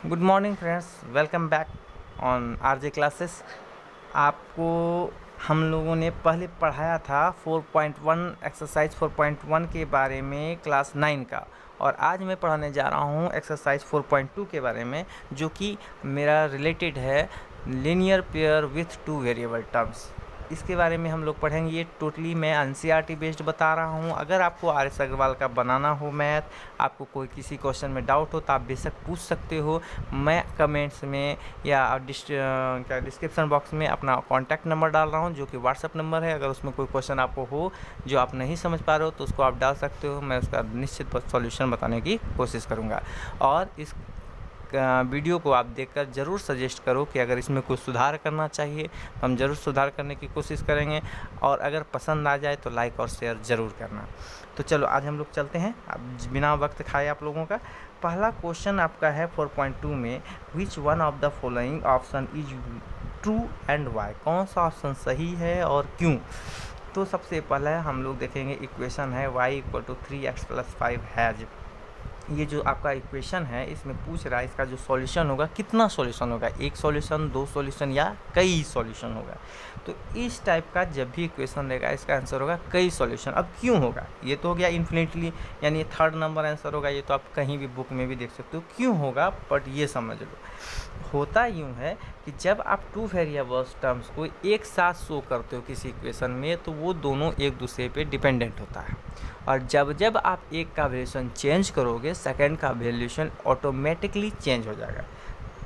Good morning friends, welcome back on RJ classes. आपको हम लोगों ने पहले पढ़ाया था 4.1 एक्सरसाइज 4.1 के बारे में क्लास 9 का, और आज मैं पढ़ाने जा रहा हूँ एक्सरसाइज 4.2 के बारे में, जो कि मेरा रिलेटेड है linear pair with two variable terms. इसके बारे में हम लोग पढ़ेंगे। ये टोटली मैं एनसीईआरटी बेस्ड बता रहा हूँ। अगर आपको आर एस अग्रवाल का बनाना हो मैथ, आपको कोई किसी क्वेश्चन में डाउट हो तो आप बेशक पूछ सकते हो। मैं कमेंट्स में या डिस्क्रिप्शन बॉक्स में अपना कॉन्टैक्ट नंबर डाल रहा हूँ, जो कि व्हाट्सअप नंबर है। अगर उसमें कोई क्वेश्चन आपको हो जो आप नहीं समझ पा रहे हो तो उसको आप डाल सकते हो। मैं उसका निश्चित सॉल्यूशन बताने की कोशिश करूँगा। और इस वीडियो को आप देखकर ज़रूर सजेस्ट करो कि अगर इसमें कुछ सुधार करना चाहिए तो हम ज़रूर सुधार करने की कोशिश करेंगे, और अगर पसंद आ जाए तो लाइक और शेयर ज़रूर करना। तो चलो आज हम लोग चलते हैं, अब बिना वक्त खाए आप लोगों का। पहला क्वेश्चन आपका है 4.2 में, which one of the following option is true and why. कौन सा ऑप्शन सही है और क्यों। तो सबसे पहला हम लोग देखेंगे, इक्वेशन है y = 3x + 5 हैज। ये जो आपका इक्वेशन है इसमें पूछ रहा है इसका जो सॉल्यूशन होगा कितना सॉल्यूशन होगा, एक सॉल्यूशन, दो सॉल्यूशन या कई सॉल्यूशन होगा। तो इस टाइप का जब भी इक्वेशन रहेगा इसका आंसर होगा कई सॉल्यूशन। अब क्यों होगा, ये तो हो गया इन्फिनिटली, यानी थर्ड नंबर आंसर होगा। ये तो आप कहीं भी बुक में भी देख सकते हो क्यों होगा, बट ये समझ लो होता यूँ है कि जब आप टू वेरिएबल्स टर्म्स को एक साथ शो करते हो किसी इक्वेशन में तो वो दोनों एक दूसरे पे डिपेंडेंट होता है, और जब जब आप एक का वैल्यूशन चेंज करोगे सेकंड का वैल्यूशन ऑटोमेटिकली चेंज हो जाएगा।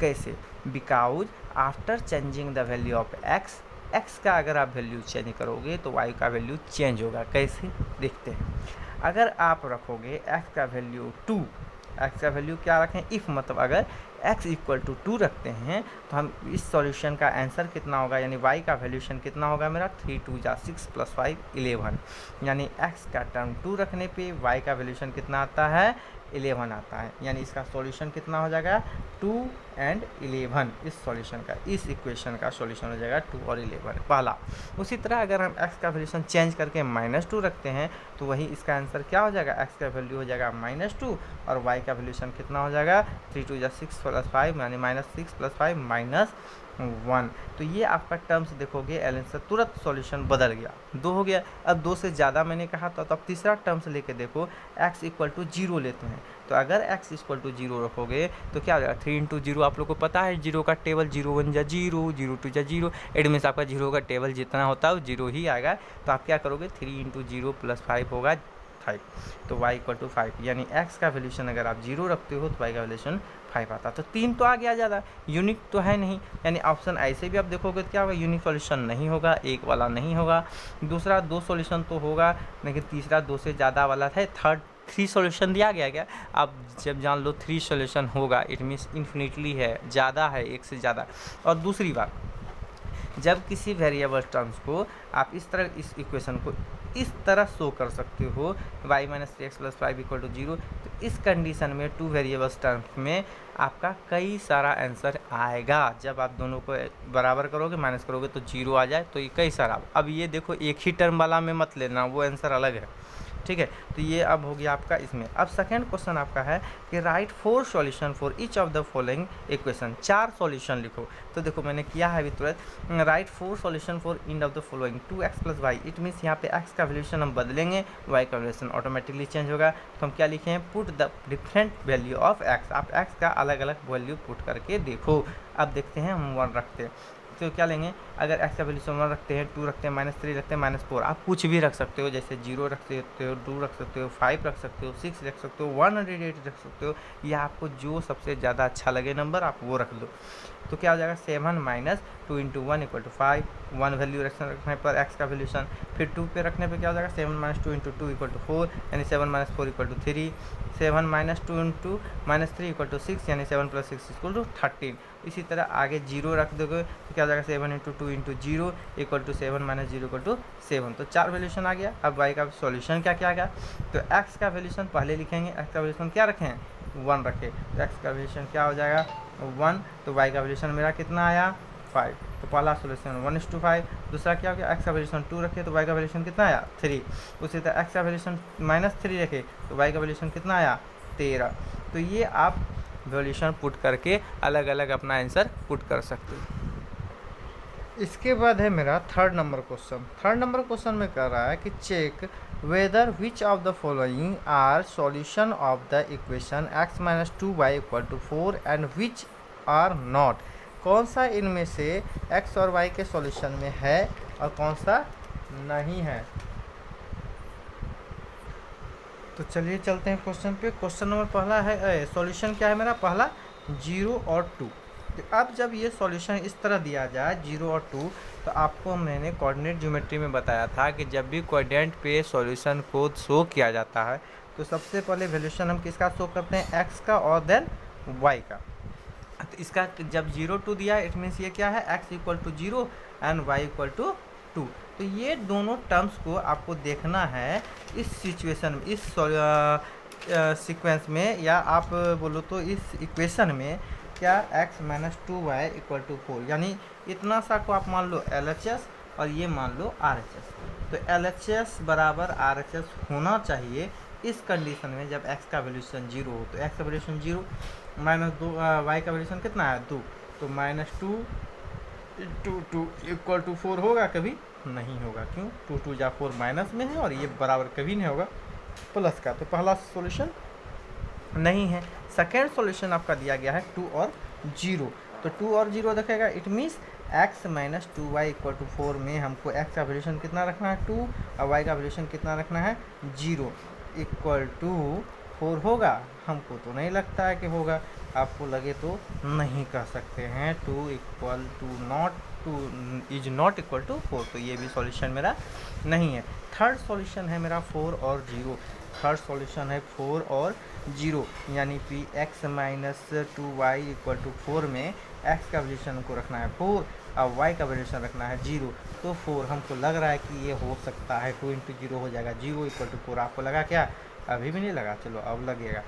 कैसे? Because after changing the value of x का अगर आप वैल्यू चेंज करोगे तो वाई का वैल्यू चेंज होगा। कैसे देखते हैं। अगर आप रखोगे एक्स का वैल्यू 2, एक्स का वैल्यू क्या रखें, इफ़ मतलब अगर x = 2 रखते हैं तो हम इस सॉल्यूशन का आंसर कितना होगा, यानी y का वैल्यूशन कितना होगा मेरा 3 × 2 = 6 + 5 = 11। यानी x का टर्म 2 रखने पे y का वैल्यूशन कितना आता है, 11 आता है। यानी इसका सॉल्यूशन कितना हो जाएगा, 2 और 11। इस सॉल्यूशन का, इस इक्वेशन का सॉल्यूशन हो जाएगा 2 और 11 पहला। उसी तरह अगर हम x का वैल्यूशन चेंज करके -2 रखते हैं तो वही इसका आंसर क्या हो जाएगा, x का वैल्यू हो जाएगा -2 और y का वैल्यूशन कितना हो जाएगा 3 × 2 = 6 + 5, यानी -6 + 5 -1। तो ये आपका टर्म्स देखोगे आंसर तुरंत सॉल्यूशन बदल गया, 2 हो गया। अब 2 से ज़्यादा मैंने कहा तो अब तीसरा टर्म्स लेके देखो, x = 0 लेते हैं। तो अगर x = 0 रखोगे तो क्या हो जाएगा, 3 × 0 आप लोग को पता है, 0 का टेबल 0 1 = 0, 0 2 = 0। इट मीन्स आपका 0 का टेबल जितना होता है वो 0 ही आएगा। तो आप क्या करोगे, 3 × 0 + 5 होगा 5। तो y = 5, यानी x का वैल्यूशन अगर आप 0 रखते हो तो y का वैल्यूशन 5 आता। तो 3 तो आ गया ज़्यादा, यूनिक तो है नहीं, यानी ऑप्शन ऐसे भी आप देखोगे तो क्या होगा, यूनिक सॉल्यूशन नहीं होगा, एक वाला नहीं होगा। दूसरा 2 सॉल्यूशन तो होगा, लेकिन तीसरा 2 से ज़्यादा वाला था। थर्ड 3 सॉल्यूशन दिया गया क्या, आप जब जान लो 3 सॉल्यूशन होगा इट मीन्स इन्फिनिटली है, ज़्यादा है, एक से ज़्यादा। और दूसरी बात, जब किसी वेरिएबल टर्म्स को आप इस तरह इस इक्वेशन को इस तरह शो कर सकते हो y - 3x + 5 = 0, तो इस कंडीशन में टू वेरिएबल्स टर्म्स में आपका कई सारा आंसर आएगा। जब आप दोनों को बराबर करोगे, माइनस करोगे तो 0 आ जाए, तो ये कई सारा। अब ये देखो एक ही टर्म वाला में मत लेना, वो आंसर अलग है, ठीक है। तो ये अब हो गया आपका इसमें। अब सेकंड क्वेश्चन आपका है कि right 4 solution for each of the following equation. 4 solution लिखो। तो देखो मैंने किया है अभी तुरंत, right 4 solution for in of the following 2x + y। It means यहाँ पे x का वैल्यूशन हम बदलेंगे, y का वैल्यूशन ऑटोमेटिकली चेंज होगा। तो हम क्या लिखे हैं, put the different value of x। आप x का अलग अलग वैल्यू पुट करके देखो। अब देखते हैं हम 1 रखते हैं तो क्या लेंगे, अगर x का वैल्यूशन 1 रखते हैं, 2 रखते हैं, -3 रखते हैं, -4, आप कुछ भी रख सकते हो, जैसे 0 रख सकते हो, 2 रख सकते हो, 5 रख सकते हो, 6 रख सकते हो, 108 रख सकते हो, या आपको जो सबसे ज़्यादा अच्छा लगे नंबर आप वो रख दो। तो क्या हो जाएगा, 7 - 2 × 1 = 5। 1 वैल्यू रखने पर x का वैल्यूशन, फिर 2 पे रखने पे क्या हो जाएगा, 7 - 2 × 2 = 4, यानी 7 - 4 = 3। 7 - 2 × -3 = 6, यानी 7 + 6 = 13। इसी तरह आगे 0 रख दोगे तो क्या हो जाएगा, 7 × 2 × 0 = 7 - 0 = 7। तो 4 वैल्यूशन आ गया। अब y का सॉल्यूशन क्या क्या आ गया, तो x का वैल्यूशन पहले लिखेंगे, x का वैल्यूशन क्या रखें, 1 रखें, तो x का वैल्यूशन क्या हो जाएगा 1। तो y का वैल्यूशन मेरा कितना आया 5। तो पहला सॉल्यूशन 1:5। दूसरा क्या हो गया, x का वैल्यूशन 2 रखे तो y का वैल्यूशन कितना आया 3। उसी तरह x का वैल्यूशन -3 रखे तो y का वैल्यूशन कितना आया 13। तो ये आप वैल्यूएशन पुट करके अलग अलग अपना आंसर पुट कर सकते हो। इसके बाद है मेरा third number question. Third number question में कह रहा है कि check whether which of the following are solution of the equation x minus 2y equal to 4 and which are not. कौन सा इनमें से x और y के सॉल्यूशन में है और कौन सा नहीं है। तो चलिए चलते हैं क्वेश्चन पे। क्वेश्चन नंबर पहला है, सॉल्यूशन क्या है मेरा, पहला 0 और 2। अब जब ये सॉल्यूशन इस तरह दिया जाए 0 और 2, तो आपको मैंने कोऑर्डिनेट ज्योमेट्री में बताया था कि जब भी कोऑर्डिनेट पे सॉल्यूशन को शो किया जाता है तो सबसे पहले वैल्यूएशन हम किसका शो करते हैं, x का और देन y का। तो इसका जब 0 2 दिया इट मीन्स ये क्या है, x equal to 0 and y equal to 2। तो ये दोनों टर्म्स को आपको देखना है इस सिचुएशन में, इस सीक्वेंस में, या आप बोलो तो इस इक्वेशन में क्या x minus 2y equal to 4, यानी इतना सा को आप मान लो LHS और ये मान लो RHS। तो LHS बराबर RHS होना चाहिए इस कंडीशन में जब x का वैल्यूएशन 0 हो। तो x का वैल्यूएशन 0 माइनस 2 y का वैल्यूएशन कितना है 2, तो माइनस 2 इंटू 2 इक्वल टू 4 होगा, कभी नहीं होगा। क्यों, 2 2 जा 4 माइनस में है और ये बराबर कभी नहीं होगा प्लस का। तो पहला सॉल्यूशन नहीं है। सेकेंड सॉल्यूशन आपका दिया गया है 2 और 0। तो 2 और 0 देखेगा it means x minus 2y equal to 4 में हमको x का वैल्यूएशन कितना रखना है 2 और y का वैल्यूएशन कितना रखना है 0 इक्वल टू 4 होगा। हमको तो नहीं लगता है कि होगा, आपको लगे तो नहीं कह सकते हैं। 2 equal to not 2 is not equal to 4, तो ये भी सॉल्यूशन मेरा नहीं है। थर्ड सॉल्यूशन है मेरा 4 और 0। थर्ड सॉल्यूशन है 4 और 0, यानी कि x minus 2y equal to 4 में x का वैल्यूएशन को रखना है 4 और y का वैल्यूएशन रखना है 0। तो 4 हमको लग रहा है कि ये हो सकता है, 2 इंटू 0 हो जाएगा 0 इक्वल टू 4। आपको लगा क्या, अभी भी नहीं लगा, चलो अब लगेगा।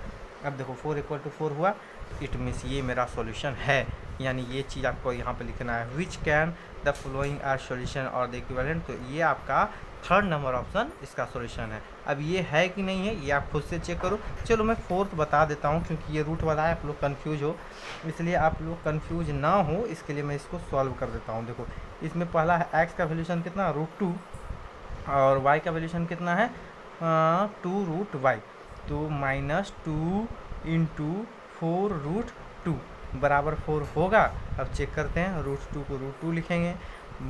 अब देखो 4 इक्वल टू 4 हुआ, इट मीन्स ये मेरा सॉल्यूशन है, यानी ये चीज़ आपको यहाँ पे लिखना है which can the following are solution और द इक्विवेलेंट। तो ये आपका थर्ड नंबर ऑप्शन इसका सॉल्यूशन है। अब ये है कि नहीं है ये आप खुद से चेक करो। चलो मैं फोर्थ बता देता हूँ, क्योंकि ये रूट वाला है, आप लोग कंफ्यूज हो, इसलिए आप लोग कंफ्यूज ना हो इसके लिए मैं इसको सॉल्व कर देता हूँ। देखो इसमें पहला है x का वैल्यूएशन कितना √2 और y का वैल्यूएशन कितना है 2√y। तो माइनस 2 इंटू 4√2 बराबर 4 होगा। अब चेक करते हैं, √2 को √2 लिखेंगे,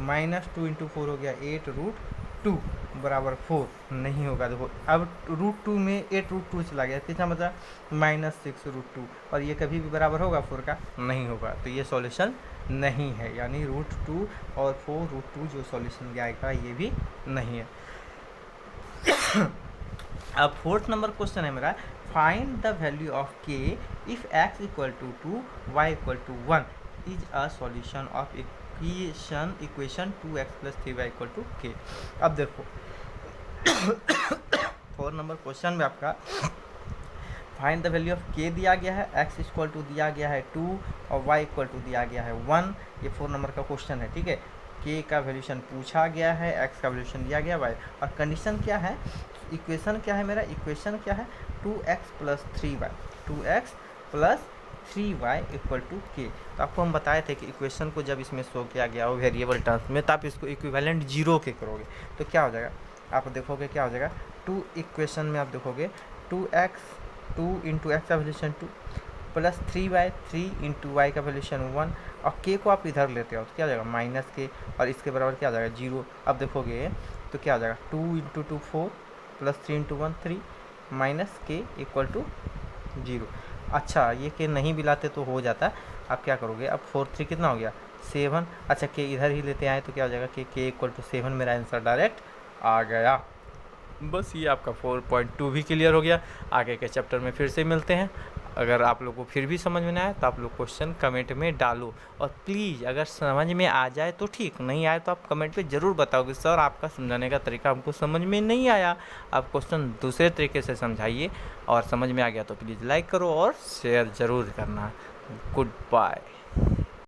माइनस 2 इंटू 4 हो गया 8√2 बराबर 4 नहीं होगा। देखो अब √2 में 8√2 चला गया, कितना बचा माइनस 6√2, और ये कभी भी बराबर होगा 4 का, नहीं होगा। तो ये सॉल्यूशन नहीं है, यानी √2 और 4√2 जो सॉल्यूशन आएगा ये भी नहीं है। अब फोर्थ नंबर क्वेश्चन है मेरा, find the value of k if x equal to 2 y equal to 1 is a solution of equation 2x plus 3y equal to k। अब देखो 4 नंबर क्वेश्चन में आपका find the value of k दिया गया है, x equal to दिया गया है 2 और y इक्वल टू दिया गया है 1। ये 4 नंबर का क्वेश्चन है, ठीक है। k का वैल्यूएशन पूछा गया है, x का वैल्यूएशन दिया गया y, और कंडीशन क्या है, इक्वेशन क्या है मेरा, इक्वेशन क्या है 2x plus 3y, 2x plus 3y equal to k। तो आपको हम बताए थे कि इक्वेशन को जब इसमें शो किया गया हो वेरिएबल टर्म्स में, तो आप इसको इक्विवेलेंट 0 के करोगे तो क्या हो जाएगा, आप देखोगे क्या हो जाएगा 2 इक्वेशन में आप देखोगे 2x 2 इंटू एक्स का valuation 2 plus 3y 3 into Y का वैल्यूएशन 1, और k को आप इधर लेते हो तो क्या हो जाएगा माइनस k, और इसके बराबर क्या हो जाएगा 0। अब देखोगे तो क्या हो जाएगा 2 into 2 4 plus 3 into 1 3 minus k equal to 0। अच्छा ये k नहीं भी लाते तो हो जाता, आप क्या करोगे, अब 4 3 कितना हो गया 7। अच्छा k इधर ही लेते आए तो क्या हो जाएगा k इक्वल टू 7, मेरा आंसर डायरेक्ट आ गया। बस ये आपका 4.2 भी क्लियर हो गया। आगे के चैप्टर में फिर से मिलते हैं। अगर आप लोग को फिर भी समझ में ना आए तो आप लोग क्वेश्चन कमेंट में डालो, और प्लीज़ अगर समझ में आ जाए तो ठीक, नहीं आए तो आप कमेंट पे ज़रूर बताओगे सर आपका समझाने का तरीका हमको समझ में नहीं आया, आप क्वेश्चन दूसरे तरीके से समझाइए। और समझ में आ गया तो प्लीज़ लाइक करो और शेयर ज़रूर करना। Good bye.